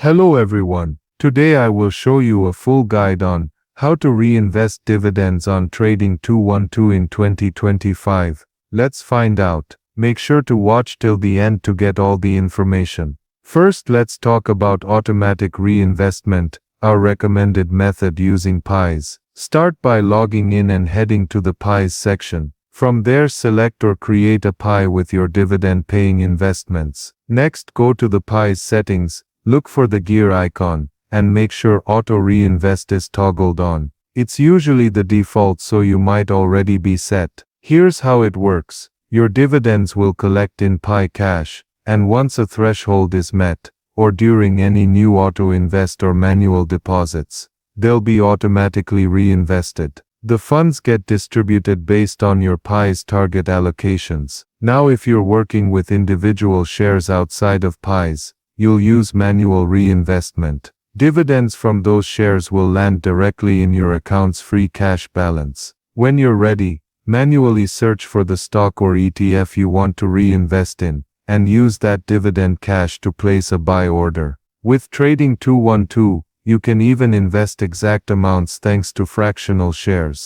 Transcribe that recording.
Hello everyone. Today I will show you a full guide on how to reinvest dividends on Trading 212 in 2025. Let's find out. Make sure to watch till the end to get all the information. First, let's talk about automatic reinvestment, our recommended method using pies. Start by logging in and heading to the pies section. From there, select or create a pie with your dividend-paying investments. Next, go to the pies settings, look for the gear icon, and make sure Auto Reinvest is toggled on. It's usually the default, so you might already be set. Here's how it works. Your dividends will collect in pie cash, and once a threshold is met, or during any new auto invest or manual deposits, they'll be automatically reinvested. The funds get distributed based on your pie's target allocations. Now, if you're working with individual shares outside of pies, you'll use manual reinvestment. Dividends from those shares will land directly in your account's free cash balance. When you're ready, manually search for the stock or ETF you want to reinvest in, and use that dividend cash to place a buy order. With Trading 212, you can even invest exact amounts thanks to fractional shares.